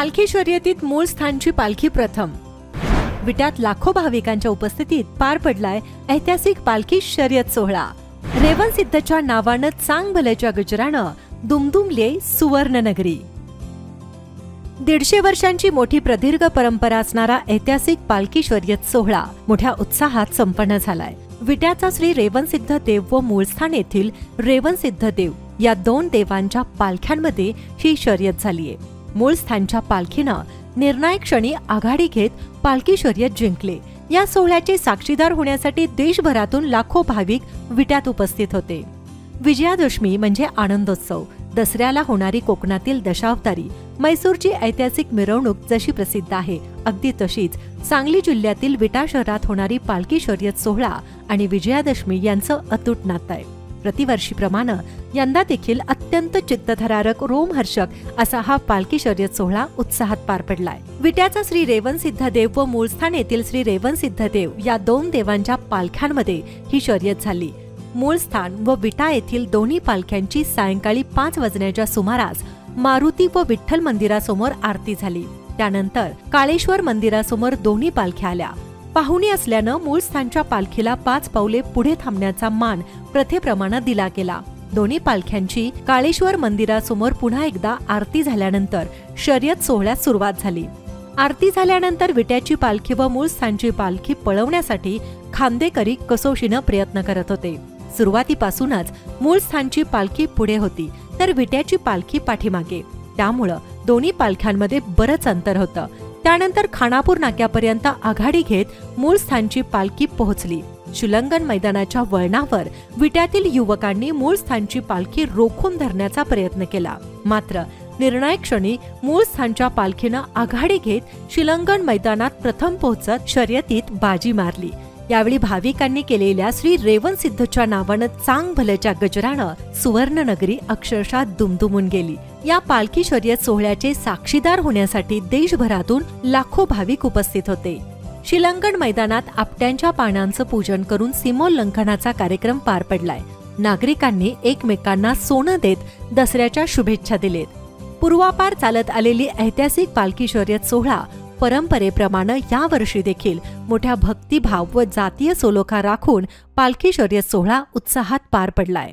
पालखी शर्यतीत मूळ स्थानची पालखी प्रथम। विट्यात लाखो भाविकांच्या उपस्थितीत पार पडलाय ऐतिहासिक पालखी शर्यत सोहळा। रेवणसिद्धच्या नावानं चांगभल्याच्या गजरानं दुमदुमले सुवर्णनगरी। 150 वर्षांची मोठी प्रदीर्घ परंपरा असणारा ऐतिहासिक पालखी शर्यत सोहळा मोठ्या उत्साहात संपन्न झालाय। विट्याचा श्री रेवणसिद्ध देव व मूळस्थान येथील रेवणसिद्ध देव या दोन देवांच्या पालख्यांमध्ये ही शर्यत झालीय। मूळस्थानच्या पालखीनं निर्णायक क्षणी आघाडी घेत पालखी शर्यत जिंकले। या सोहळ्याचे साक्षीदार होण्यासाठी देशभरातून लाखो भाविक विट्यात उपस्थित होते। विजयादशमी म्हणजे आनंदोत्सव, दसऱ्याला होणारी कोकणातील दशावतारी, मैसूरची ऐतिहासिक मिरवणूक जशी प्रसिद्ध आहे अगदी तशीच सांगली जिल्ह्यातील विटा शहरात होणारी पालखी शर्यत सोहळा आणि विजयादशमी यांचं अतूट नातं आहे। प्रतिवर्षीप्रमाणे यंदा देखील अत्यंत चित्तथरारक रोमहर्षक असा हा पालखी शर्यत सोहळा उत्साहात पार पडलाय। विट्याचा श्री रेवणसिद्ध देव व मूळस्थान येथील श्री रेवणसिद्ध देव या दोन देवांच्या पालख्यांमध्ये ही शर्यत झाली। मूळस्थान व विटा येथील दोन्ही पालख्यांची सायंकाळी 5 वाजण्याच्या सुमारास मारुती व विठ्ठल मंदिरासमोर आरती झाली। त्यानंतर काळेश्वर मंदिरासमोर दोन्ही पालख्या आल्या। पाहुणी असल्यानं मूळस्थानच्या पालखीला 5 पावले पुढे थांबण्याचा मान प्रथेप्रमाणे दिला गेला। दोन्ही पालख्यांची काळेश्वर मंदिरासमोर पुन्हा एकदा आरती झाल्यानंतर शर्यत सोहळ्यास सुरुवात झाली। आरती झाल्यानंतर विट्याची पालखी व मूळस्थानची पालखी पळवण्यासाठी खांदेकरी कसोशीनं प्रयत्न करत होते। सुरुवातीपासूनच मूळस्थानची पालखी पुढे होती तर विट्याची पालखी पाठीमागे, त्यामुळं दोन्ही पालख्यांमध्ये बरंच अंतर होतं। त्यानंतर खानापूर नाक्यापर्यंत आघाडी घेत मूळस्थानची पालखी पोहोचली। शिलंगण मैदानाच्या वळणावर विट्यातील युवकांनी मूळस्थानची पालखी रोखून धरण्याचा प्रयत्न केला, मात्र निर्णायक क्षणी मूळस्थानच्या पालखीनं आघाडी घेत शिलंगण मैदानात प्रथम पोहोचत शर्यतीत बाजी मारली। यावेळी भाविकांनी केलेल्या श्री रेवणसिद्धच्या नावानं चांगभल्याच्या गजरानं सुवर्णनगरी अक्षरशः दुमदुमून गेली। या पालखी शर्यत सोहळ्याचे साक्षीदार होण्यासाठी देशभरातून लाखो भाविक उपस्थित होते। शिलंगण मैदानात आपट्यांच्या पानांचं पूजन करून सीमोल्लंघनाचा कार्यक्रम पार पडलाय। नागरिकांनी एकमेकांना सोनं देत दसऱ्याच्या शुभेच्छा दिलेत। पूर्वापार चालत आलेली ऐतिहासिक पालखी शर्यत सोहळा परंपरेप्रमाणे यावर्षी देखील मोठ्या भक्तिभाव व जातीय सोलोखा राखून पालखी शर्यत सोहळा उत्साहात पार पडलाय।